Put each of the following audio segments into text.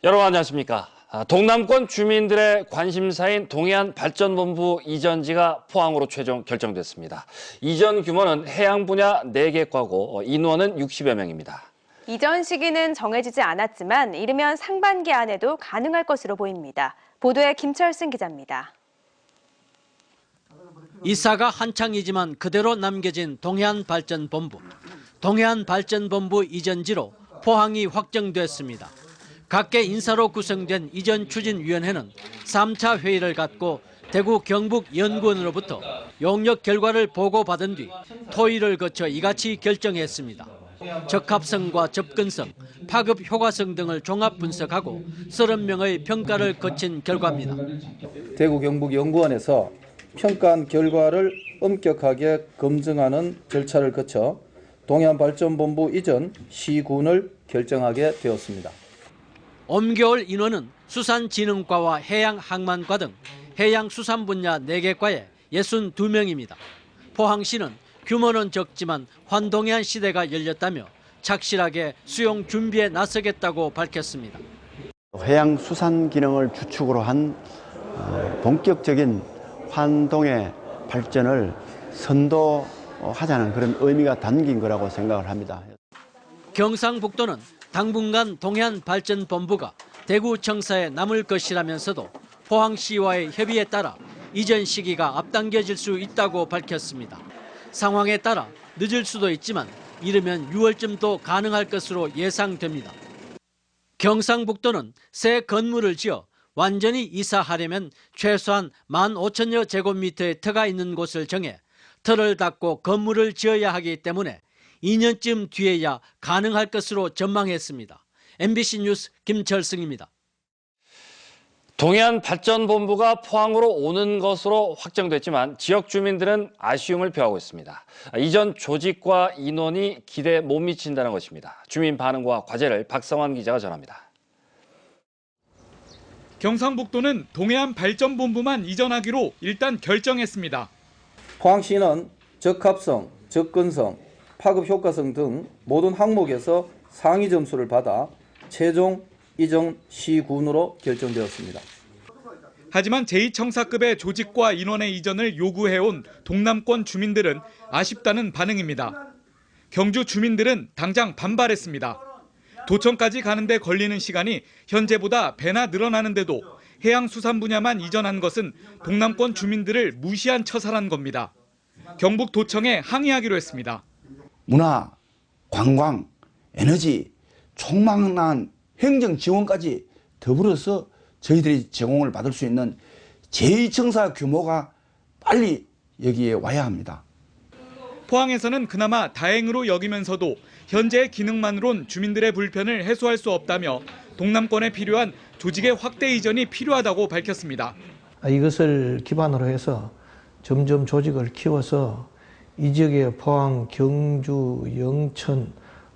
여러분 안녕하십니까. 동남권 주민들의 관심사인 동해안발전본부 이전지가 포항으로 최종 결정됐습니다. 이전 규모는 해양 분야 4개 과고 인원은 60여 명입니다. 이전 시기는 정해지지 않았지만 이르면 상반기 안에도 가능할 것으로 보입니다. 보도에 김철승 기자입니다. 이사가 한창이지만 그대로 남겨진 동해안발전본부. 동해안발전본부 이전지로 포항이 확정됐습니다. 각계 인사로 구성된 이전추진위원회는 3차 회의를 갖고 대구 경북연구원으로부터 용역 결과를 보고받은 뒤 토의를 거쳐 이같이 결정했습니다. 적합성과 접근성, 파급 효과성 등을 종합 분석하고 30명의 평가를 거친 결과입니다. 대구 경북연구원에서 평가한 결과를 엄격하게 검증하는 절차를 거쳐 동해안발전본부 이전 시군을 결정하게 되었습니다. 옮겨올 인원은 수산진흥과와 해양항만과 등 해양수산 분야 4개 과에 62명입니다. 포항시는 규모는 적지만 환동해안 시대가 열렸다며 착실하게 수용 준비에 나서겠다고 밝혔습니다. 해양수산 기능을 주축으로 한 본격적인 환동의 발전을 선도하자는 그런 의미가 담긴 거라고 생각을 합니다. 경상북도는 당분간 동해안발전본부가 대구청사에 남을 것이라면서도 포항시와의 협의에 따라 이전 시기가 앞당겨질 수 있다고 밝혔습니다. 상황에 따라 늦을 수도 있지만 이르면 6월쯤도 가능할 것으로 예상됩니다. 경상북도는 새 건물을 지어 완전히 이사하려면 최소한 15,000여 제곱미터의 터가 있는 곳을 정해 터를 닫고 건물을 지어야 하기 때문에 2년쯤 뒤에야 가능할 것으로 전망했습니다. MBC 뉴스 김철승입니다. 동해안발전본부가 포항으로 오는 것으로 확정됐지만 지역 주민들은 아쉬움을 표하고 있습니다. 이전 조직과 인원이 기대에 못 미친다는 것입니다. 주민 반응과 과제를 박성환 기자가 전합니다. 경상북도는 동해안발전본부만 이전하기로 일단 결정했습니다. 포항시는 적합성, 접근성, 파급 효과성 등 모든 항목에서 상위 점수를 받아 최종 이전 시군으로 결정되었습니다. 하지만 제2청사급의 조직과 인원의 이전을 요구해온 동남권 주민들은 아쉽다는 반응입니다. 경주 주민들은 당장 반발했습니다. 도청까지 가는데 걸리는 시간이 현재보다 배나 늘어나는데도 해양수산 분야만 이전한 것은 동남권 주민들을 무시한 처사란 겁니다. 경북도청에 항의하기로 했습니다. 문화, 관광, 에너지, 총망라한 행정 지원까지 더불어서 저희들이 제공을 받을 수 있는 제2청사 규모가 빨리 여기에 와야 합니다. 포항에서는 그나마 다행으로 여기면서도 현재의 기능만으론 주민들의 불편을 해소할 수 없다며 동남권에 필요한 조직의 확대 이전이 필요하다고 밝혔습니다. 이것을 기반으로 해서 점점 조직을 키워서 이 지역의 포항, 경주, 영천,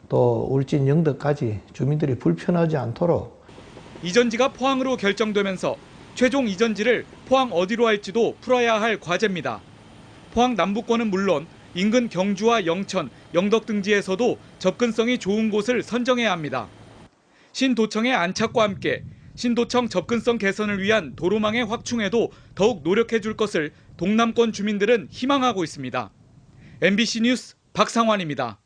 또 울진, 영덕까지 주민들이 불편하지 않도록 이전지가 포항으로 결정되면서 최종 이전지를 포항 어디로 할지도 풀어야 할 과제입니다. 포항 남부권은 물론 인근 경주와 영천, 영덕 등지에서도 접근성이 좋은 곳을 선정해야 합니다. 신도청의 안착과 함께 신도청 접근성 개선을 위한 도로망의 확충에도 더욱 노력해 줄 것을 동남권 주민들은 희망하고 있습니다. MBC 뉴스 박상환입니다.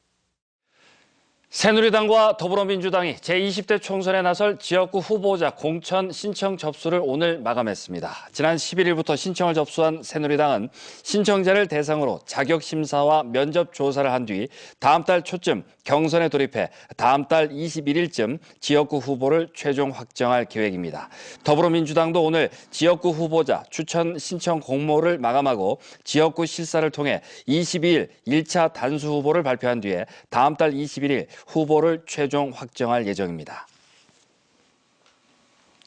새누리당과 더불어민주당이 제20대 총선에 나설 지역구 후보자 공천 신청 접수를 오늘 마감했습니다. 지난 11일부터 신청을 접수한 새누리당은 신청자를 대상으로 자격심사와 면접 조사를 한 뒤 다음 달 초쯤 경선에 돌입해 다음 달 21일쯤 지역구 후보를 최종 확정할 계획입니다. 더불어민주당도 오늘 지역구 후보자 추천 신청 공모를 마감하고 지역구 실사를 통해 22일 1차 단수 후보를 발표한 뒤에 다음 달 21일 후보를 최종 확정할 예정입니다.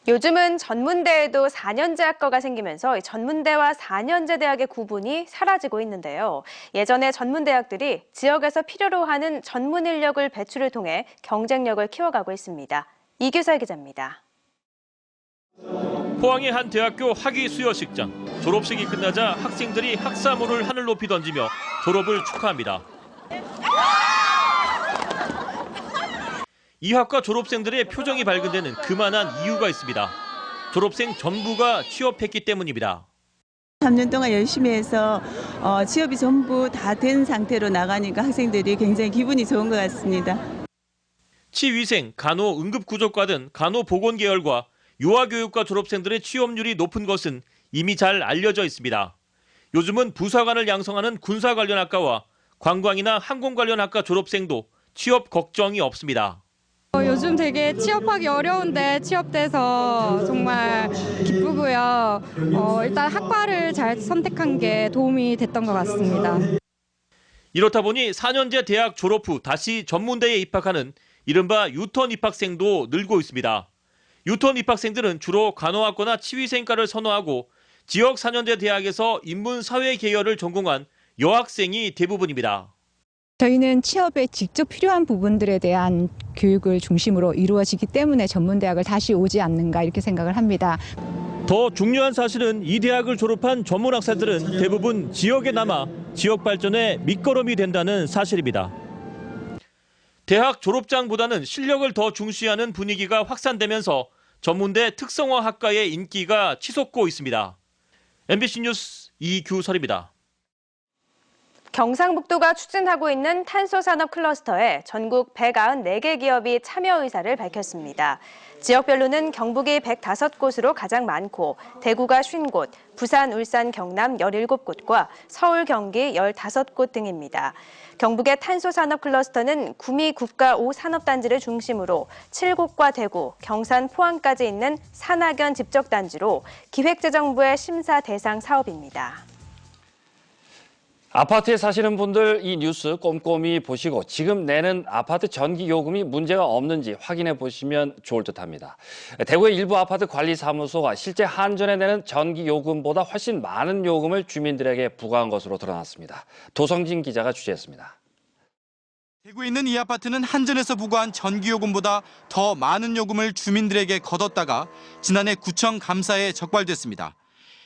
요즘은 전문대에도 4년제 학과가 생기면서 전문대와 4년제 대학의 구분이 사라지고 있는데요. 예전에 전문대학들이 지역에서 필요로 하는 전문 인력을 배출을 통해 경쟁력을 키워가고 있습니다. 이규설 기자입니다. 포항의 한 대학교 학위 수여식장. 졸업식이 끝나자 학생들이 학사모를 하늘 높이 던지며 졸업을 축하합니다. 이 학과 졸업생들의 표정이 밝은 데는 그만한 이유가 있습니다. 졸업생 전부가 취업했기 때문입니다. 3년 동안 열심히 해서 취업이 전부 다 된 상태로 나가니까 학생들이 굉장히 기분이 좋은 것 같습니다. 치위생, 간호, 응급구조과 등 간호보건계열과 유아교육과 졸업생들의 취업률이 높은 것은 이미 잘 알려져 있습니다. 요즘은 부사관을 양성하는 군사 관련 학과와 관광이나 항공 관련 학과 졸업생도 취업 걱정이 없습니다. 요즘 되게 취업하기 어려운데 취업돼서 정말 기쁘고요. 일단 학과를 잘 선택한 게 도움이 됐던 것 같습니다. 이렇다 보니 4년제 대학 졸업 후 다시 전문대에 입학하는 이른바 유턴 입학생도 늘고 있습니다. 유턴 입학생들은 주로 간호학과나 치위생과를 선호하고 지역 4년제 대학에서 인문사회 계열을 전공한 여학생이 대부분입니다. 저희는 취업에 직접 필요한 부분들에 대한 교육을 중심으로 이루어지기 때문에 전문대학을 다시 오지 않는가 이렇게 생각을 합니다. 더 중요한 사실은 이 대학을 졸업한 전문 학생들은 대부분 지역에 남아 지역 발전에 밑거름이 된다는 사실입니다. 대학 졸업장보다는 실력을 더 중시하는 분위기가 확산되면서 전문대 특성화 학과의 인기가 치솟고 있습니다. MBC 뉴스 이규설입니다. 경상북도가 추진하고 있는 탄소산업 클러스터에 전국 194개 기업이 참여 의사를 밝혔습니다. 지역별로는 경북이 105곳으로 가장 많고 대구가 50곳, 부산, 울산, 경남 17곳과 서울, 경기 15곳 등입니다. 경북의 탄소산업 클러스터는 구미 국가 5산업단지를 중심으로 7곳과 대구, 경산, 포항까지 있는 산학연 집적단지로 기획재정부의 심사 대상 사업입니다. 아파트에 사시는 분들 이 뉴스 꼼꼼히 보시고 지금 내는 아파트 전기요금이 문제가 없는지 확인해 보시면 좋을 듯합니다. 대구의 일부 아파트 관리사무소가 실제 한전에 내는 전기요금보다 훨씬 많은 요금을 주민들에게 부과한 것으로 드러났습니다. 도성진 기자가 취재했습니다. 대구에 있는 이 아파트는 한전에서 부과한 전기요금보다 더 많은 요금을 주민들에게 거뒀다가 지난해 구청 감사에 적발됐습니다.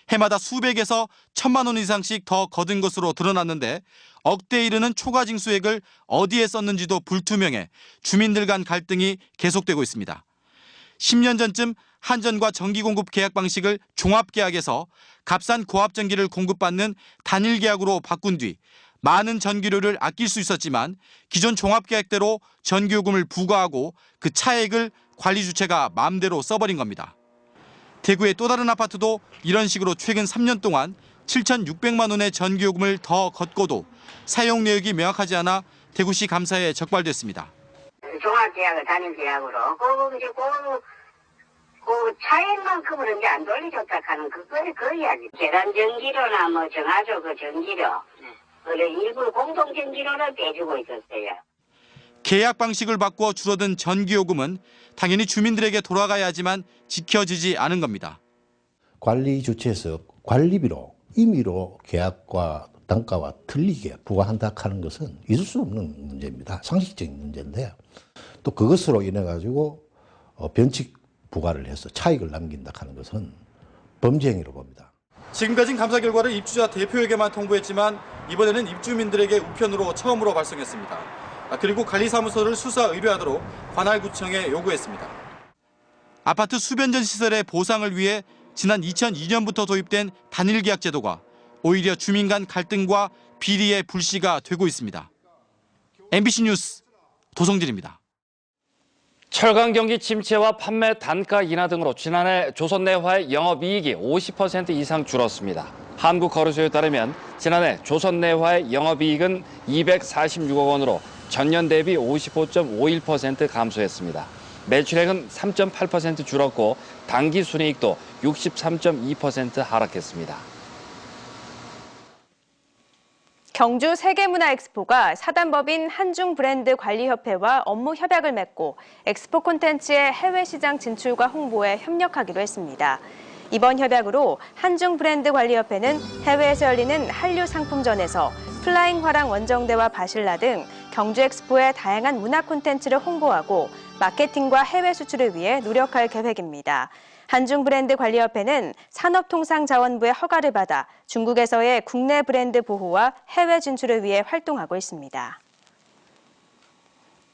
해마다 수백에서 1,000만 원 이상씩 더 거둔 것으로 드러났는데 억대에 이르는 초과 징수액을 어디에 썼는지도 불투명해 주민들 간 갈등이 계속되고 있습니다. 10년 전쯤 한전과 전기공급 계약 방식을 종합계약에서 값싼 고압전기를 공급받는 단일계약으로 바꾼 뒤 많은 전기료를 아낄 수 있었지만 기존 종합계약대로 전기요금을 부과하고 그 차액을 관리 주체가 마음대로 써버린 겁니다. 대구의 또 다른 아파트도 이런 식으로 최근 3년 동안 7,600만 원의 전기요금을 더 걷고도 사용 내역이 명확하지 않아 대구시 감사에 적발됐습니다. 종합계약을 단일계약으로 그 차액만큼은 이제 안 돌려줬다 하는 그 이야기. 계단 전기료나 뭐 정화조 그 전기료, 일부 공동 전기료를 빼주고 있었어요. 계약 방식을 바꾸어 줄어든 전기요금은 당연히 주민들에게 돌아가야 하지만 지켜지지 않은 겁니다. 관리 주체에서 관리비로 임의로 계약과 단가와 틀리게 부과한다 하는 것은 있을 수 없는 문제입니다. 상식적인 문제인데 또 그것으로 인해 가지고 변칙 부과를 해서 차익을 남긴다 하는 것은 범죄 행위로 봅니다. 지금까지는 감사 결과를 입주자 대표에게만 통보했지만 이번에는 입주민들에게 우편으로 처음으로 발송했습니다. 그리고 관리사무소를 수사 의뢰하도록 관할구청에 요구했습니다. 아파트 수변전 시설의 보상을 위해 지난 2002년부터 도입된 단일계약 제도가 오히려 주민 간 갈등과 비리의 불씨가 되고 있습니다. MBC 뉴스 도성진입니다. 철강 경기 침체와 판매 단가 인하 등으로 지난해 조선내화의 영업이익이 50% 이상 줄었습니다. 한국거래소에 따르면 지난해 조선내화의 영업이익은 246억 원으로 전년 대비 55.51% 감소했습니다. 매출액은 3.8% 줄었고 당기순이익도 63.2% 하락했습니다. 경주 세계문화엑스포가 사단법인 한중브랜드관리협회와 업무 협약을 맺고 엑스포 콘텐츠의 해외 시장 진출과 홍보에 협력하기로 했습니다. 이번 협약으로 한중브랜드관리협회는 해외에서 열리는 한류 상품전에서 플라잉 화랑 원정대와 바실라 등 경주 엑스포의 다양한 문화 콘텐츠를 홍보하고 마케팅과 해외 수출을 위해 노력할 계획입니다. 한중브랜드관리협회는 산업통상자원부의 허가를 받아 중국에서의 국내 브랜드 보호와 해외 진출을 위해 활동하고 있습니다.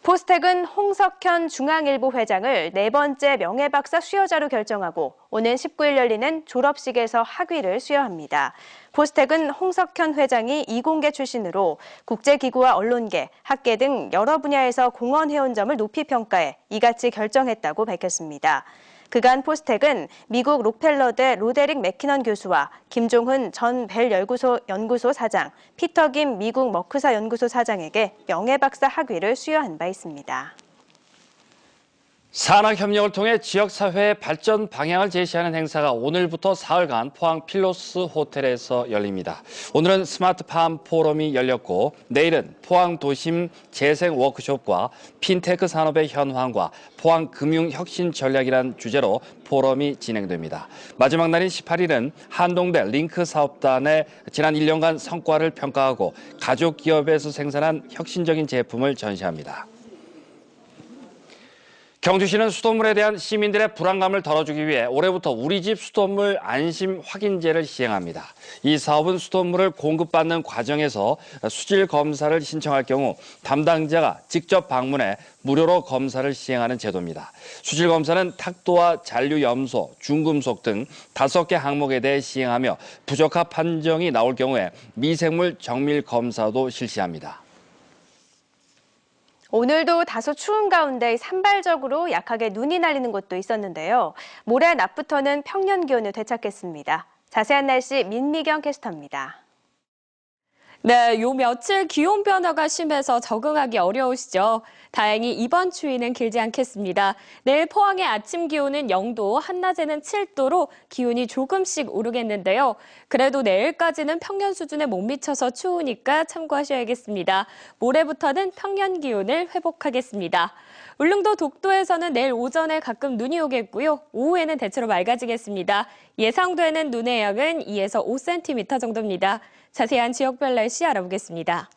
포스텍은 홍석현 중앙일보 회장을 4번째 명예박사 수여자로 결정하고 오는 19일 열리는 졸업식에서 학위를 수여합니다. 포스텍은 홍석현 회장이 이공계 출신으로 국제기구와 언론계, 학계 등 여러 분야에서 공헌해온 점을 높이 평가해 이같이 결정했다고 밝혔습니다. 그간 포스텍은 미국 록펠러대 로데릭 맥키넌 교수와 김종훈 전 벨 연구소 사장, 피터 김 미국 머크사 연구소 사장에게 명예박사 학위를 수여한 바 있습니다. 산학협력을 통해 지역사회의 발전 방향을 제시하는 행사가 오늘부터 사흘간 포항 필로스 호텔에서 열립니다. 오늘은 스마트팜 포럼이 열렸고 내일은 포항 도심 재생 워크숍과 핀테크 산업의 현황과 포항 금융 혁신 전략이란 주제로 포럼이 진행됩니다. 마지막 날인 18일은 한동대 링크 사업단의 지난 1년간 성과를 평가하고 가족 기업에서 생산한 혁신적인 제품을 전시합니다. 경주시는 수돗물에 대한 시민들의 불안감을 덜어주기 위해 올해부터 우리 집 수돗물 안심 확인제를 시행합니다. 이 사업은 수돗물을 공급받는 과정에서 수질 검사를 신청할 경우 담당자가 직접 방문해 무료로 검사를 시행하는 제도입니다. 수질 검사는 탁도와 잔류 염소, 중금속 등 5개 항목에 대해 시행하며 부적합 판정이 나올 경우에 미생물 정밀 검사도 실시합니다. 오늘도 다소 추운 가운데 산발적으로 약하게 눈이 날리는 곳도 있었는데요. 모레 낮부터는 평년 기온을 되찾겠습니다. 자세한 날씨 민미경 캐스터입니다. 네, 요 며칠 기온 변화가 심해서 적응하기 어려우시죠? 다행히 이번 추위는 길지 않겠습니다. 내일 포항의 아침 기온은 0도, 한낮에는 7도로 기온이 조금씩 오르겠는데요. 그래도 내일까지는 평년 수준에 못 미쳐서 추우니까 참고하셔야겠습니다. 모레부터는 평년 기온을 회복하겠습니다. 울릉도 독도에서는 내일 오전에 가끔 눈이 오겠고요. 오후에는 대체로 맑아지겠습니다. 예상되는 눈의 양은 2에서 5cm 정도입니다. 자세한 지역별 날씨 알아보겠습니다.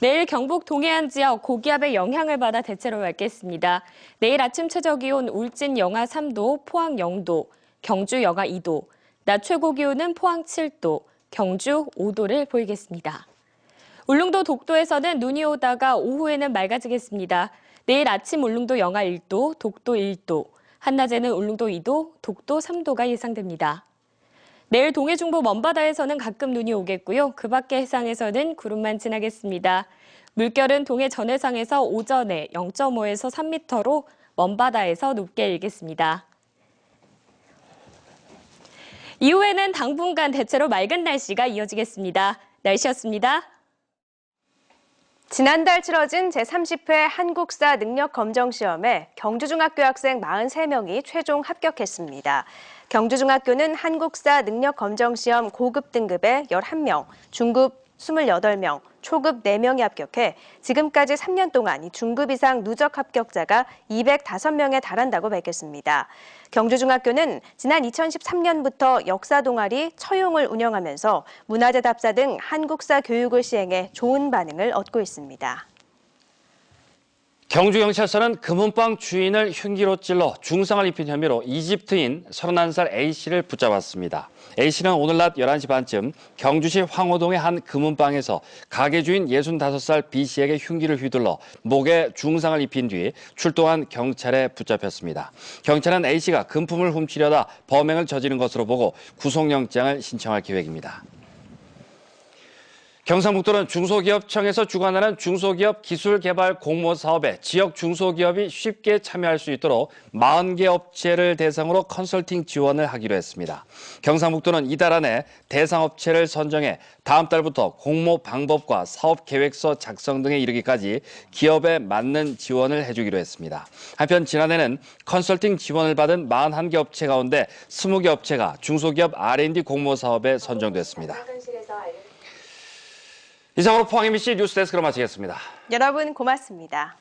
내일 경북 동해안 지역 고기압의 영향을 받아 대체로 맑겠습니다. 내일 아침 최저기온 울진 영하 3도, 포항 0도, 경주 영하 2도, 낮 최고기온은 포항 7도, 경주 5도를 보이겠습니다. 울릉도 독도에서는 눈이 오다가 오후에는 맑아지겠습니다. 내일 아침 울릉도 영하 1도, 독도 1도, 한낮에는 울릉도 2도, 독도 3도가 예상됩니다. 내일 동해 중부 먼바다에서는 가끔 눈이 오겠고요. 그 밖의 해상에서는 구름만 지나겠습니다. 물결은 동해 전해상에서 오전에 0.5에서 3m로 먼바다에서 높게 일겠습니다. 이후에는 당분간 대체로 맑은 날씨가 이어지겠습니다. 날씨였습니다. 지난달 치러진 제30회 한국사 능력검정시험에 경주중학교 학생 43명이 최종 합격했습니다. 경주중학교는 한국사 능력검정시험 고급 등급에 11명, 중급 28명, 초급 4명이 합격해 지금까지 3년 동안 이 중급 이상 누적 합격자가 205명에 달한다고 밝혔습니다. 경주중학교는 지난 2013년부터 역사 동아리 처용을 운영하면서 문화재 답사 등 한국사 교육을 시행해 좋은 반응을 얻고 있습니다. 경주경찰서는 금은방 주인을 흉기로 찔러 중상을 입힌 혐의로 이집트인 31살 A씨를 붙잡았습니다. A씨는 오늘 낮 11시 반쯤 경주시 황호동의 한 금은방에서 가게 주인 65살 B씨에게 흉기를 휘둘러 목에 중상을 입힌 뒤 출동한 경찰에 붙잡혔습니다. 경찰은 A씨가 금품을 훔치려다 범행을 저지른 것으로 보고 구속영장을 신청할 계획입니다. 경상북도는 중소기업청에서 주관하는 중소기업 기술개발 공모 사업에 지역 중소기업이 쉽게 참여할 수 있도록 40개 업체를 대상으로 컨설팅 지원을 하기로 했습니다. 경상북도는 이달 안에 대상 업체를 선정해 다음 달부터 공모 방법과 사업 계획서 작성 등에 이르기까지 기업에 맞는 지원을 해주기로 했습니다. 한편 지난해는 컨설팅 지원을 받은 41개 업체 가운데 20개 업체가 중소기업 R&D 공모 사업에 선정됐습니다. 이상으로 포항 MBC 뉴스데스크로 마치겠습니다. 여러분 고맙습니다.